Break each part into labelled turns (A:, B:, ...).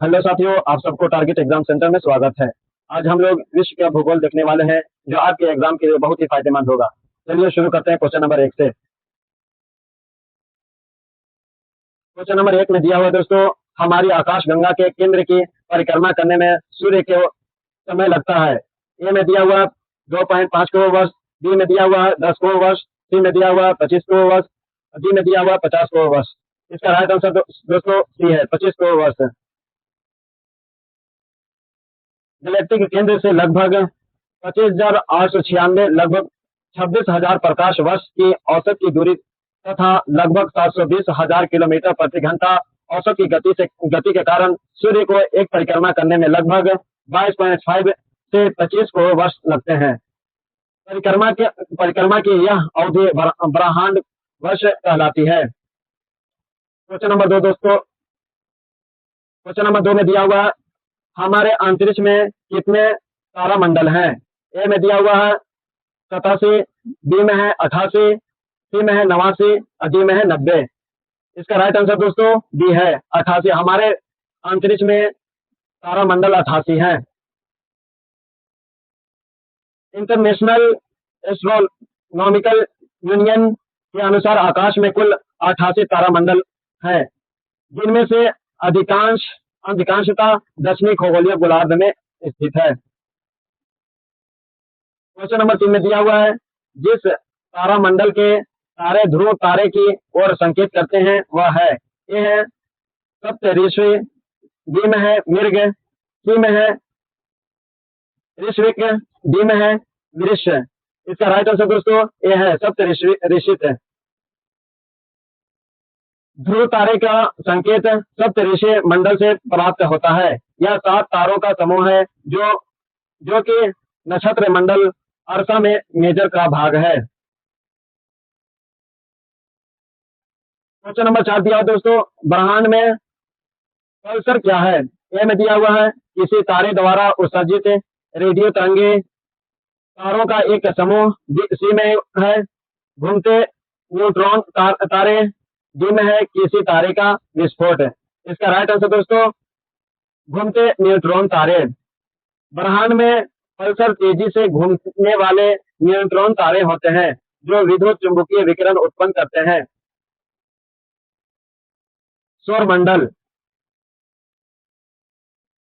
A: Hello साथियों, आप सबको टारगेट एग्जाम सेंटर में स्वागत है। आज हम लोग विश्व का भूगोल देखने वाले हैं, जो आपके एग्जाम के लिए बहुत ही फायदेमंद होगा। चलिए शुरू करते हैं क्वेश्चन नंबर 1 से। क्वेश्चन नंबर 1 में दिया हुआ है दोस्तों, हमारी आकाश गंगा के केंद्र की परिक्रमा करने में सूर्य के समय लगता है। ए में दिया हुआ 2.5 करोड़ वर्ष, बी में दिया हुआ है 10 करोड़ वर्ष, सी में दिया हुआ है 25 करोड़ वर्ष, डी में दिया हुआ है 50 करोड़ वर्ष। इसका राइट आंसर दोस्तों सी है, 25 करोड़ वर्ष। गैलेक्टिक केंद्र से लगभग 25,896, लगभग 26,000 प्रकाश वर्ष की औसत की दूरी तथा लगभग 720,000 किलोमीटर प्रति घंटा औसत की गति के कारण सूर्य को एक परिक्रमा करने में लगभग 22.5 से 25 करोड़ वर्ष लगते हैं। परिक्रमा की यह अवधि ब्रह्मांड वर्ष कहलाती है। क्वेश्चन नंबर 2 दोस्तों, क्वेश्चन नंबर 2 में दिया हुआ है, हमारे अंतरिक्ष में कितने तारामंडल हैं। ए में दिया हुआ है 87, बी में है 88, सी में है 89 और डी में है 90। इसका राइट आंसर दोस्तों डी है, 88। हमारे अंतरिक्ष में तारामंडल 88 है। इंटरनेशनल एस्ट्रोनॉमिकल यूनियन के अनुसार आकाश में कुल 88 तारामंडल हैं, जिनमें से अधिकांशता दक्षिणी खगोलीय गोलार्ध में स्थित है। क्वेश्चन नंबर 3 में दिया हुआ है, जिस तारामंडल के तारे ध्रुव तारे की ओर संकेत करते हैं वह है। ए है सप्तऋषि, बी में है मृग, सी में है ऋषिक, डी में है वृष। इसका राइट आंसर दोस्तों ए है सप्तऋषित। ध्रुव तारे का संकेत सप्तऋषि मंडल से प्राप्त होता है। यह 7 तारों का समूह है जो कि नक्षत्र मंडल अर्सा में मेजर का भाग है। क्वेश्चन नंबर 4 दिया दोस्तों, ब्रह्मांड में पल्सर क्या है। ए में दिया हुआ है, किसी तारे द्वारा उत्सर्जित रेडियो तरंगे तारों का एक समूह। सी में है घूमते न्यूट्रॉन तारे, डी में है किसी तारे का विस्फोट। इसका राइट आंसर दोस्तों घूमते न्यूट्रॉन तारे। ब्रह्मांड में पल्सर तेजी से घूमने वाले न्यूट्रॉन तारे होते हैं, जो विद्युत चुंबकीय विकिरण उत्पन्न करते हैं। सौरमंडल,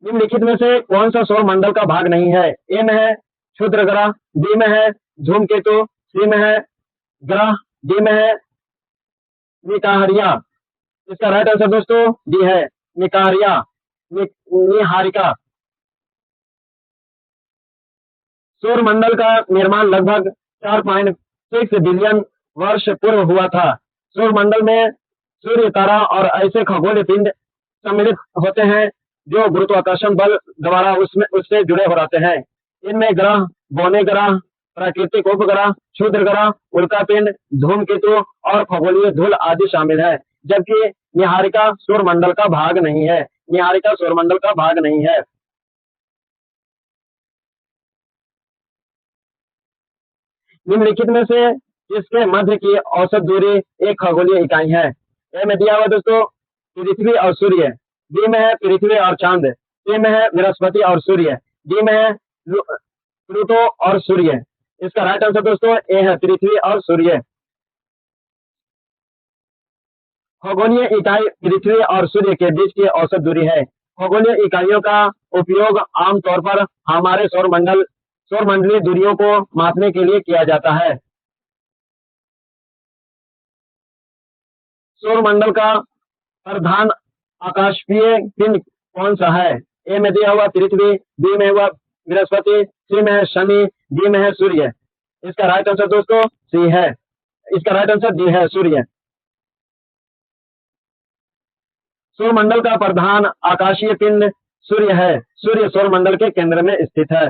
A: निम्नलिखित में से कौन सा सौरमंडल का भाग नहीं है। ए में है क्षुद्र ग्रह, बी में है धूमकेतु, सी में है ग्रह, डी में है निकाहरिया। इसका राइट आंसर दोस्तों डी है निकाहरिया, निहारिका। सौरमंडल का निर्माण लगभग 4.6 बिलियन वर्ष पूर्व हुआ था। सौरमंडल में सूर्य, तारा और ऐसे खगोलीय पिंड सम्मिलित होते हैं जो गुरुत्वाकर्षण बल द्वारा उससे जुड़े हो रहते हैं। इनमें ग्रह, बौने ग्रह, प्राकृतिक उपग्रह, क्षुद्र ग्रह, उल्कापिंड, धूमकेतु और खगोलीय धूल आदि शामिल है। जबकि निहारिका सौरमंडल का भाग नहीं है। निहारिका सौरमंडल का भाग नहीं है। निम्नलिखित में से इसके मध्य की औसत दूरी एक खगोलीय इकाई है। ए में दिया हुआ दोस्तों पृथ्वी और सूर्य, बी में है पृथ्वी और चांद, सी में है बृहस्पति और सूर्य, डी में है प्लूटो और सूर्य। इसका राइट आंसर दोस्तों ए है पृथ्वी और सूर्य। खगोलीय इकाई पृथ्वी और सूर्य के बीच की औसत दूरी है। खगोलीय इकाइयों का उपयोग आमतौर पर हमारे सौरमंडलीय दूरियों को मापने के लिए किया जाता है। सौरमंडल का प्रधान आकाशीय पिंड कौन सा है। ए में दिया हुआ पृथ्वी, बी में हुआ बृहस्पति, सी में है शनि, डी में है सूर्य। इसका राइट आंसर दोस्तों सी है। इसका राइट आंसर डी है सूर्य। सौरमंडल का प्रधान आकाशीय पिंड सूर्य है। सूर्य सौरमंडल के केंद्र में स्थित है।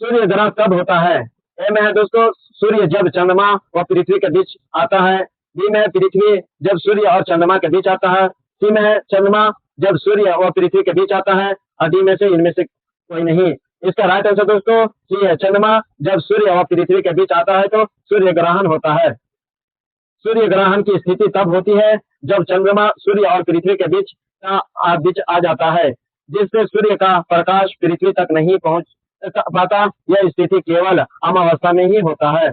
A: सूर्य ग्रह कब होता है। ए में है दोस्तों सूर्य जब चंद्रमा व पृथ्वी के बीच आता है, बी में है पृथ्वी जब सूर्य और चंद्रमा के बीच आता है, सी में है चंद्रमा जब सूर्य व पृथ्वी के बीच आता है और डी में से इनमें से कोई नहीं। इसका राइट आंसर दोस्तों सी है, चंद्रमा जब सूर्य व पृथ्वी के बीच आता है तो सूर्य ग्रहण होता है। सूर्य ग्रहण की स्थिति तब होती है जब चंद्रमा सूर्य और पृथ्वी के बीच आ जाता है, जिससे सूर्य का प्रकाश पृथ्वी तक नहीं पहुंच पाता। यह स्थिति केवल अमावस्या में ही होता है।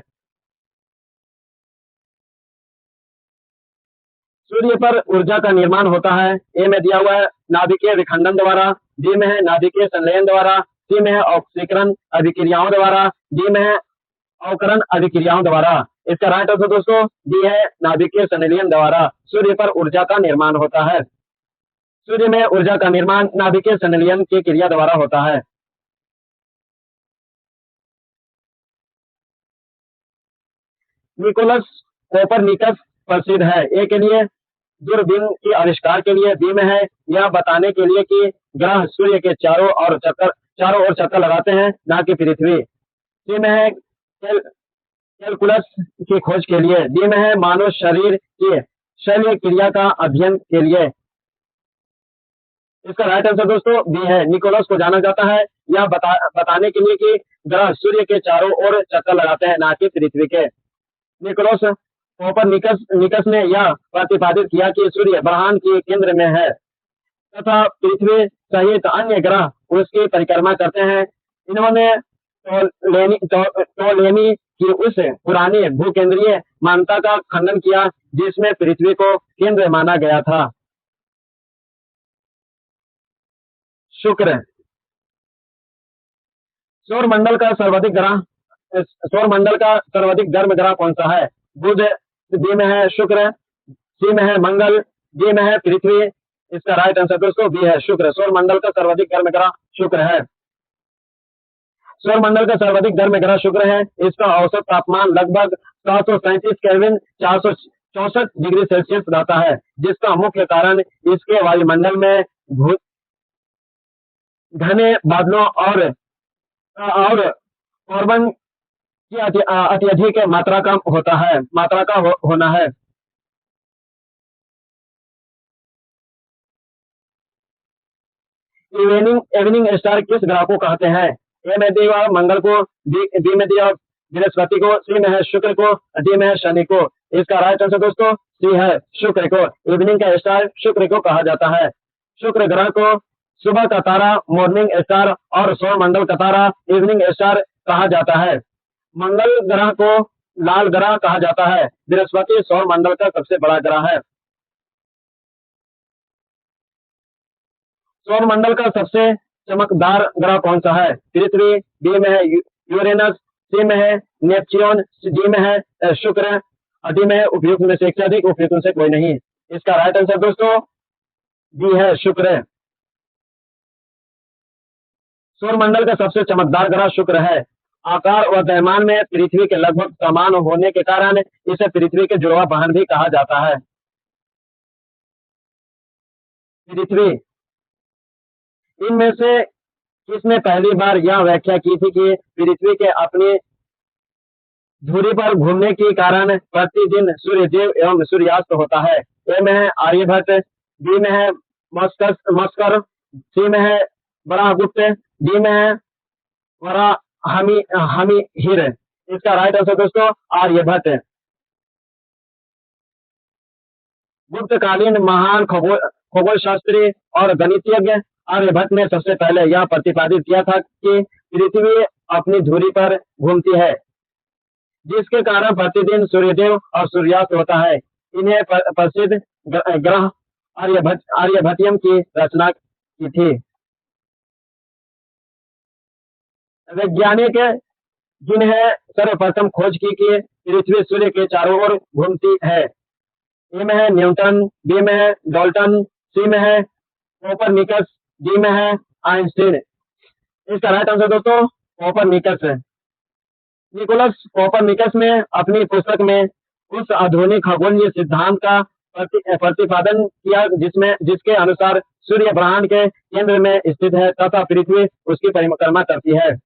A: सूर्य पर ऊर्जा का निर्माण होता है। ए में दिया हुआ है नाभिकीय विखंडन द्वारा, बी में है नाभिकीय संलयन द्वारा, सी में है ऑक्सीकरण अभिक्रियाओं द्वारा, डी में है अवकरण अभिक्रियाओं द्वारा। इसका राइट आंसर दोस्तों डी है नाभिकीय संलयन द्वारा सूर्य पर ऊर्जा का निर्माण होता है। सूर्य में ऊर्जा का निर्माण नाभिकीय संलयन की क्रिया द्वारा होता है। निकोलस कोपरनिकस प्रसिद्ध है। ए के लिए दूरबीन के आविष्कार के लिए, बी में है यह बताने के लिए कि ग्रह सूर्य के चारों ओर चक्कर लगाते हैं, ना कि पृथ्वी। सी में है कैलकुलस की खोज के लिए, डी में है मानव शरीर की शल्य क्रिया का अध्ययन के लिए। इसका राइट आंसर दोस्तों बी है। निकोलस को जाना जाता है यह बताने के लिए कि ग्रह सूर्य के चारों ओर चक्कर लगाते हैं, ना कि पृथ्वी के। निकोलस कोपरनिकस ने यह प्रतिपादित किया कि सूर्य ब्रह्मांड के केंद्र में है तथा पृथ्वी सहित अन्य ग्रह उसकी परिक्रमा करते हैं। इन्होंने टोलेमी की उस पुरानी भूकेंद्रीय मान्यता का खंडन किया जिसमें पृथ्वी को केंद्र माना गया था। शुक्र सौरमंडल का सर्वाधिक गर्म ग्रह कौन सा है? बुध, बी में है शुक्र, सी में है मंगल, डी में है पृथ्वी। इसका राइट आंसर दोस्तों बी है शुक्र। सौरमंडल का सर्वाधिक गर्म ग्रह शुक्र है। सौरमंडल का सर्वाधिक गर्म ग्रह शुक्र है। इसका औसत तापमान लगभग 737 केल्विन 464 डिग्री सेल्सियस रहता है, जिसका मुख्य कारण इसके वायुमंडल में घने बादलों और कार्बन की अत्यधिक मात्रा का होना है। इवनिंग स्टार किस ग्रह को कहते हैं? ए में दिया मंगल को, बी में दिया बृहस्पति को, सी में है शुक्र को, डी में है शनि को। इसका राइट आंसर दोस्तों सी है शुक्र को। इवनिंग का स्टार शुक्र को कहा जाता है। शुक्र ग्रह को सुबह का तारा मॉर्निंग स्टार और सौरमंडल का तारा इवनिंग स्टार कहा जाता है। मंगल ग्रह को लाल ग्रह कहा जाता है। बृहस्पति सौरमंडल का सबसे बड़ा ग्रह है। सौरमंडल का सबसे चमकदार ग्रह कौन सा है? पृथ्वी, बी में है यूरेनस, सी में है नेपच्यून, डी में है शुक्र, डी में है उपयुक्त में से एक से अधिक, उपयुक्त में से कोई नहीं। इसका राइट आंसर दोस्तों डी है शुक्र। सौरमंडल का सबसे चमकदार ग्रह शुक्र है। आकार व द्रव्यमान में पृथ्वी के लगभग समान होने के कारण इसे पृथ्वी के जुड़वा बहन भी कहा जाता है। पृथ्वी, इनमें से किसने पहली बार यह व्याख्या की थी कि पृथ्वी के अपनी धुरी पर घूमने के कारण प्रतिदिन सूर्योदय एवं सूर्यास्त होता है? ए में है आर्यभट्ट, बी में है मस्कर, सी में है बराहगुप्त, डी में है वराहमिहिर। इसका राइट आंसर दोस्तों आर्यभट्ट। गुप्तकालीन महान खगोल शास्त्री और गणितज्ञ आर्यभट्ट ने सबसे पहले यह प्रतिपादित किया था कि पृथ्वी अपनी धुरी पर घूमती है, जिसके कारण प्रतिदिन सूर्योदय और सूर्यास्त होता है। इन्हें प्रसिद्ध ग्रह आर्यभट्टियम की रचना की थी। वैज्ञानिक जिन्हें सर्वप्रथम खोज की कि पृथ्वी सूर्य के चारों ओर घूमती है? ए में है न्यूटन, बी में है डाल्टन, सी में है कोपरनिकस, डी में है आइंस्टीन। इसका राइट आंसर दोस्तों कोपरनिकस है। निकोलस कोपरनिकस ने अपनी पुस्तक में उस आधुनिक खगोलीय सिद्धांत का प्रतिपादन किया जिसके अनुसार सूर्य ब्रह्मांड के केंद्र में स्थित है तथा पृथ्वी उसकी परिक्रमा करती है।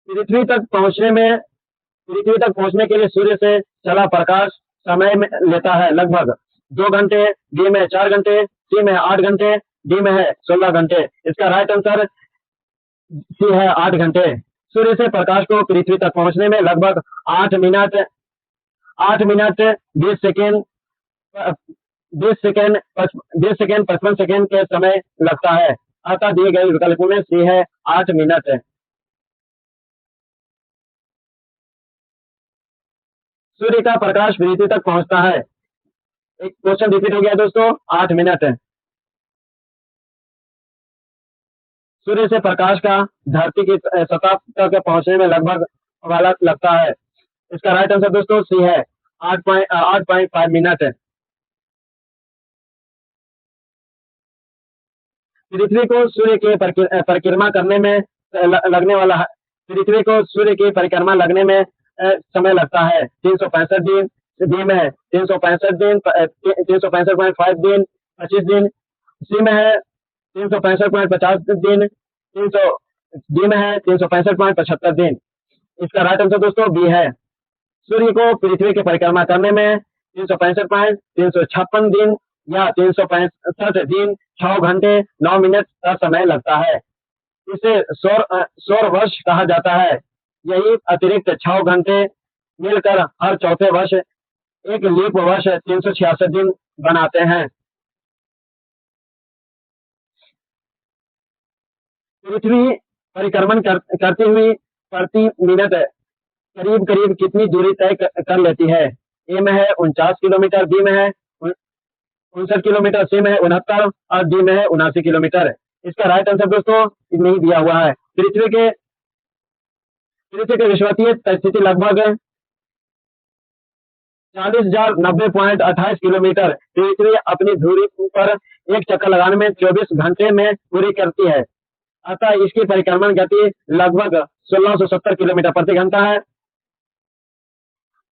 A: पृथ्वी तक पहुंचने के लिए सूर्य से चला प्रकाश समय में लेता है लगभग 2 घंटे, बी में 4 घंटे, सी में 8 घंटे, डी में है 16 घंटे। इसका राइट आंसर सी है 8 घंटे। सूर्य से प्रकाश को पृथ्वी तक पहुंचने में लगभग 8 मिनट 20 सेकेंड 55 सेकेंड के समय लगता है। अतः दिए गए विकल्प में सी है 8 मिनट। सूर्य का प्रकाश पृथ्वी तक पहुंचता है, एक क्वेश्चन रिपीट हो गया दोस्तों, 8 मिनट। सूर्य से प्रकाश का धरती की सतह तक पहुंचने में लगभग वाला लगता है। इसका राइट आंसर दोस्तों सी है 8.5 मिनट। पृथ्वी को सूर्य की परिक्रमा करने में लगने वाला पृथ्वी को सूर्य की परिक्रमा लगने में समय लगता है 365 दिन। बी में है 365 दिन, 365.5 दिन, 25 दिन। सी में है 365.50 दिन, 300 डी में है 365.75 दिन। इसका राइट आंसर दोस्तों बी है। सूर्य को पृथ्वी की परिक्रमा करने में 356 दिन या 365 दिन 6 घंटे 9 मिनट का समय लगता है। इसे सौर वर्ष कहा जाता है। यही अतिरिक्त 6 घंटे मिलकर हर चौथे वर्ष एक लीप वर्ष 366 दिन बनाते हैं। पृथ्वी परिक्रमण करती हुई प्रति मिनट करीब करीब कितनी दूरी तय कर लेती है? ए में है 49 किलोमीटर, बी में है 59 किलोमीटर, सी में है 69 और डी में है 79 किलोमीटर। इसका राइट आंसर दोस्तों नहीं दिया हुआ है। पृथ्वी के विश्वतीय स्थिति लगभग 40,090.28 किलोमीटर। पृथ्वी अपनी धुरी पर एक चक्कर लगाने में 24 घंटे में पूरी करती है। अतः इसकी परिक्रमण गति लगभग 1670 किलोमीटर प्रति घंटा है।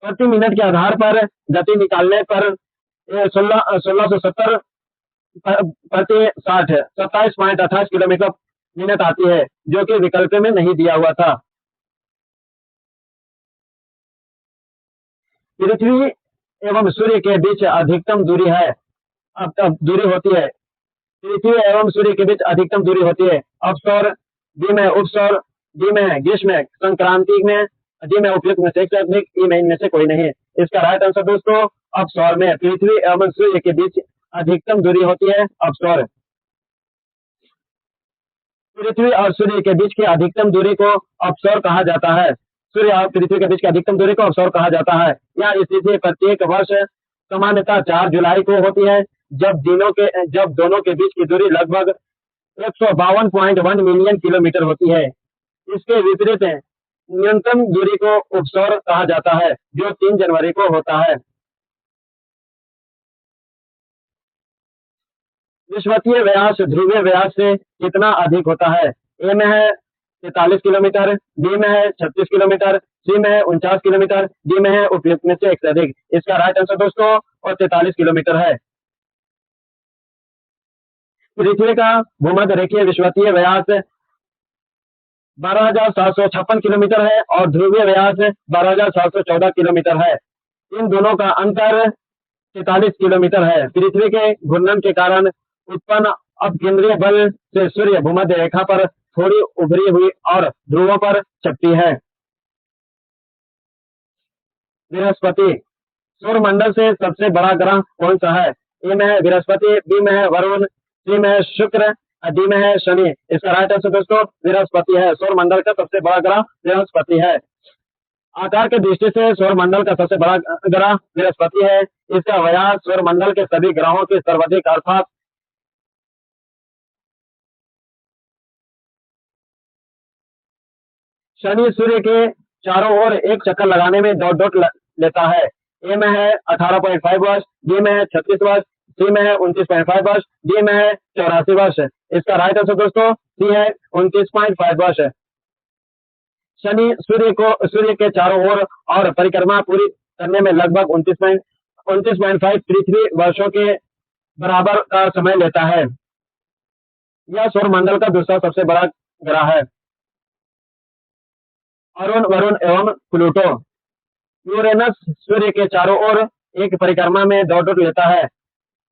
A: प्रति मिनट के आधार पर गति निकालने पर 1670 प्रति 60 27.28 किलोमीटर मिनट आती है, जो कि विकल्प में नहीं दिया हुआ था। पृथ्वी एवं सूर्य के बीच अधिकतम दूरी है, अब दूरी होती है। पृथ्वी एवं सूर्य के बीच अधिकतम दूरी होती है अपसौर, बी में उपसौर, डी में ग्रीष्म संक्रांति में, डी में उपयुक्त में से एक अधिक, ई में इनमें से कोई नहीं। इसका राइट आंसर दोस्तों अपसौर में पृथ्वी एवं सूर्य के बीच अधिकतम दूरी होती है अपसौर। पृथ्वी और सूर्य के बीच की अधिकतम दूरी को अपसौर कहा जाता है। सूर्य और पृथ्वी के बीच की अधिकतम दूरी को अपसौर कहा जाता है। यह स्थिति प्रत्येक वर्ष सामान्यतः 4 जुलाई को होती है, जब दोनों के बीच की दूरी लगभग 152.1 मिलियन किलोमीटर होती है। इसके विपरीत न्यूनतम दूरी को उपसौर कहा जाता है, जो 3 जनवरी को होता है। विषुवतीय व्यास ध्रुवीय व्यास से कितना अधिक होता है? ए में है 43 किलोमीटर, बी में है 36 किलोमीटर, सी में है 49 किलोमीटर, डी में है उपयुक्त में से एक से अधिक। इसका राइट आंसर दोस्तों 43 किलोमीटर है। पृथ्वी का भूमध्य रेखीय विषुवतीय व्यास 12,756 किलोमीटर है और ध्रुवीय व्यास 12,714 किलोमीटर है। इन दोनों का अंतर 43 किलोमीटर है। पृथ्वी के घूर्णन के कारण उत्पन्न अपकेंद्रीय बल से सूर्य भूमध्य रेखा पर थोड़ी उभरी हुई और ध्रुवों पर चपटी है। बृहस्पति सौरमंडल से सबसे बड़ा ग्रह कौन सा है? ए में है बृहस्पति, बी में है वरुण, सी में है शुक्र, डी में है शनि। इसका राइट आंसर दोस्तों बृहस्पति है। सौरमंडल का सबसे बड़ा ग्रह बृहस्पति है। आकार के दृष्टि से सौरमंडल का सबसे बड़ा ग्रह बृहस्पति है। इसका व्यास सौरमंडल के सभी ग्रहों के सर्वाधिक अर्थात शनि सूर्य के चारों ओर एक चक्कर लगाने में डॉट लेता है। ए में है 18.5 वर्ष, बी में है 36 वर्ष, सी में है 29.5 वर्ष, डी में है 84 वर्ष। इसका राइट आंसर दोस्तों सी है 29.5 वर्ष। शनि सूर्य के चारों ओर और परिक्रमा पूरी करने में लगभग 29.5 पृथ्वी वर्षों के बराबर का समय लेता है। यह सौरमंडल का दूसरा सबसे बड़ा ग्रह है। वरुण एवं प्लूटो। यूरेनस सूर्य के चारों ओर एक परिक्रमा में डॉट लेता है।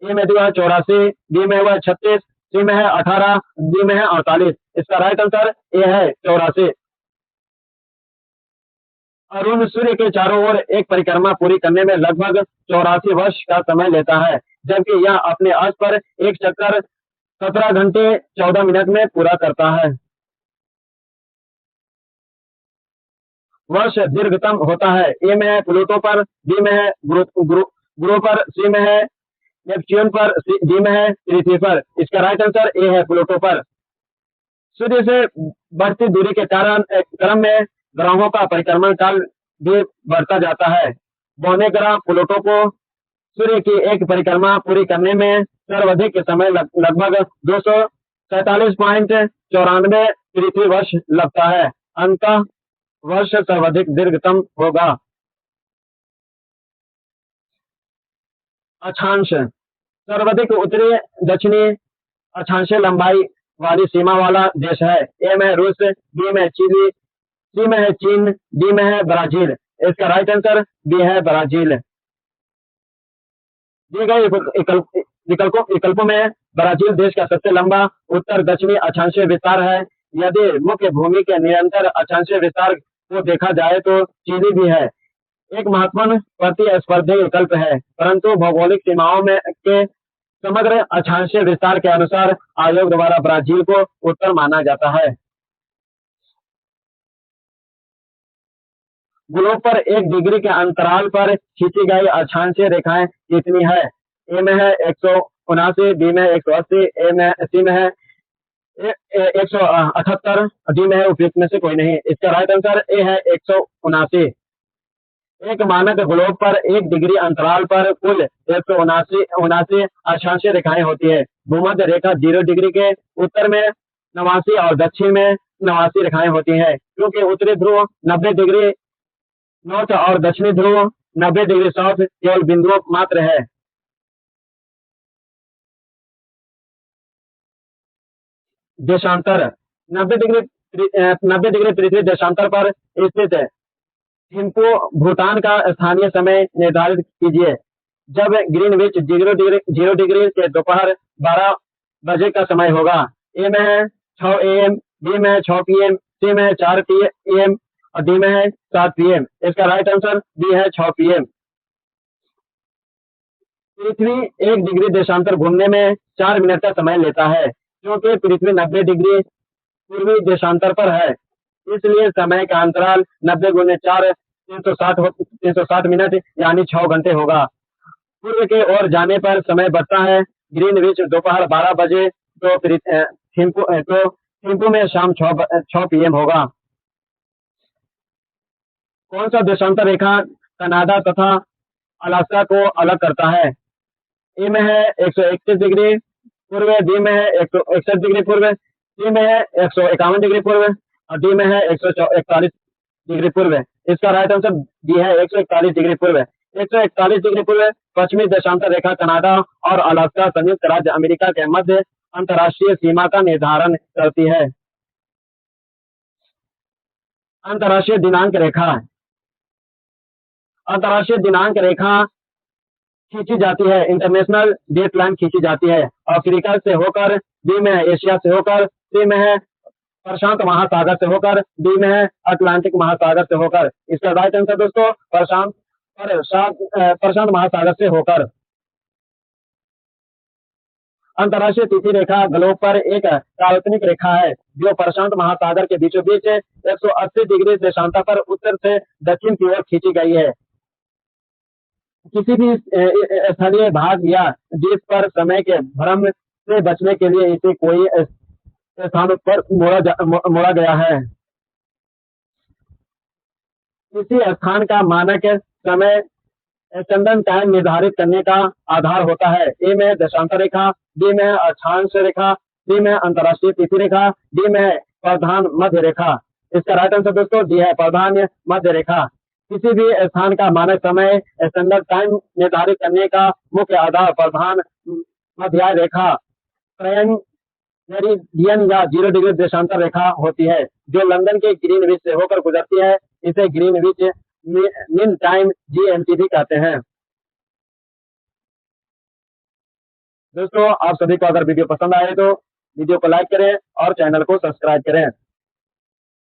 A: ए में हुआ 84, बी में हुआ 36, सी में है 18, डी में है 48। इसका राइट आंसर ए है 84। अरुण सूर्य के चारों ओर एक परिक्रमा पूरी करने में लगभग 84 वर्ष का समय लेता है, जबकि यह अपने अर्थ पर एक चक्कर 17 घंटे 14 मिनट में पूरा करता है। वर्ष दीर्घतम होता है। ए में है प्लूटो पर, बी में है गुरु पर, सी में है नेपच्यून पर, डी में है पृथ्वी पर। इसका राइट आंसर ए है प्लूटो पर। सूर्य से बढ़ती दूरी के कारण क्रम में ग्रहों का परिक्रमण काल भी बढ़ता जाता है। बौने ग्रह प्लूटो को सूर्य की एक परिक्रमा पूरी करने में सर्वाधिक समय लगभग 247.94 पृथ्वी वर्ष लगता है। अंतः वर्ष सर्वाधिक दीर्घतम होगा। अक्षांश सर्वाधिक उत्तरी दक्षिणी अक्षांशीय लंबाई वाली सीमा वाला देश है। ए में रूस, बी में चिली, सी में है चीन, डी में है ब्राजील। इसका राइट आंसर बी है ब्राजील। दिए गए विकल्पों में ब्राजील देश का सबसे लंबा उत्तर दक्षिणी अक्षांशीय विस्तार है। यदि मुख्य भूमि के निरंतर अक्षांशीय विस्तार को देखा जाए तो चिली भी है एक महत्वपूर्ण प्रतिस्पर्धी विकल्प है, परंतु भौगोलिक सीमाओं में के समग्र अक्षांशीय विस्तार के अनुसार आयोग द्वारा ब्राजील को उत्तर माना जाता है। ग्लोब पर 1 डिग्री के अंतराल पर खींची गई अक्षांशीय रेखाएं कितनी है? ए में है 179, बी में 180, सी में है 178, डी में है उपयुक्त में से कोई नहीं। इसका राइट आंसर ए है 179। एक मानक ग्लोब पर 1 डिग्री अंतराल पर कुल 179 अक्षांशीय रेखाएं होती है। भूमध्य रेखा 0 डिग्री के उत्तर में 89 और दक्षिण में 89 रेखाएं होती हैं, क्योंकि उत्तरी ध्रुव 90 डिग्री नॉर्थ और दक्षिणी ध्रुव 90 डिग्री साउथ केवल बिंदुओं मात्र है। देशांतर 90 डिग्री पृथ्वी देशांतर पर स्थित है। थिम्पू भूटान का स्थानीय समय निर्धारित कीजिए। जब ग्रीनविच 0 डिग्री से दोपहर 12 बजे का समय होगा। ए में है 6 AM, बी में है 6 PM, सी में है 4 PM और डी में है 7 PM। इसका राइट आंसर बी है 6 PM। पृथ्वी 1 डिग्री देशांतर घूमने में 4 मिनट का समय लेता है, क्योंकि पृथ्वी 90 डिग्री पूर्वी देशांतर पर है। इसलिए समय का अंतराल 90 गुने 4 360 मिनट यानी 6 घंटे होगा। पूर्व के ओर जाने पर समय बढ़ता है। ग्रीनविच दोपहर 12 बजे तो थिम्पू में शाम 6 PM होगा। कौन सा देशांतर रेखा कनाडा तथा अलास्का को अलग करता है? ए में है 131 डिग्री पूर्व, बी में है 161 डिग्री पूर्व, सी में है 151 डिग्री पूर्व और डी में है 141 डिग्री पूर्व। इसका राइट आंसर डी है 141 डिग्री पूर्व। 141 डिग्री पूर्व पश्चिमी देशांतर रेखा कनाडा और अलास्का संयुक्त राज्य अमेरिका के मध्य अंतर्राष्ट्रीय सीमा का निर्धारण करती है। अंतर्राष्ट्रीय दिनांक रेखा अंतर्राष्ट्रीय दिनांक रेखा खींची जाती है। इंटरनेशनल डेट लाइन खींची जाती है। अफ्रीका से होकर, बी में है एशिया से होकर, सी में है प्रशांत महासागर से होकर, डी में है अटलांटिक महासागर से होकर। इसका राइट आंसर दोस्तों प्रशांत महासागर से होकर। अंतर्राष्ट्रीय तिथि रेखा ग्लोब पर एक काल्पनिक रेखा है जो प्रशांत महासागर के बीचों बीच 180 डिग्री देशांतर पर उत्तर से दक्षिण की ओर खींची गई है। किसी भी स्थलीय भाग या जिस पर समय के भ्रम से बचने के लिए इसे कोई स्थान पर मोड़ा गया है। किसी स्थान का मानक समय स्टैंडर्ड टाइम निर्धारित करने का आधार होता है। ए में देशांतर रेखा, बी में अक्षांश रेखा, सी में अंतर्राष्ट्रीय तिथि रेखा, डी में प्रधान मध्य रेखा। इसका राइट आंसर दोस्तों डी है प्रधान मध्य रेखा। किसी भी स्थान का मानक समय स्टैंडर्ड टाइम निर्धारित करने का मुख्य आधार प्रधान मध्य रेखा मेरिडियन या 0 डिग्री देशांतर रेखा होती है, जो लंदन के ग्रीनविच से होकर गुजरती है। इसे ग्रीनविच मीन टाइम GMT भी कहते हैं। दोस्तों आप सभी को अगर वीडियो पसंद आए तो वीडियो को लाइक करें और चैनल को सब्सक्राइब करें।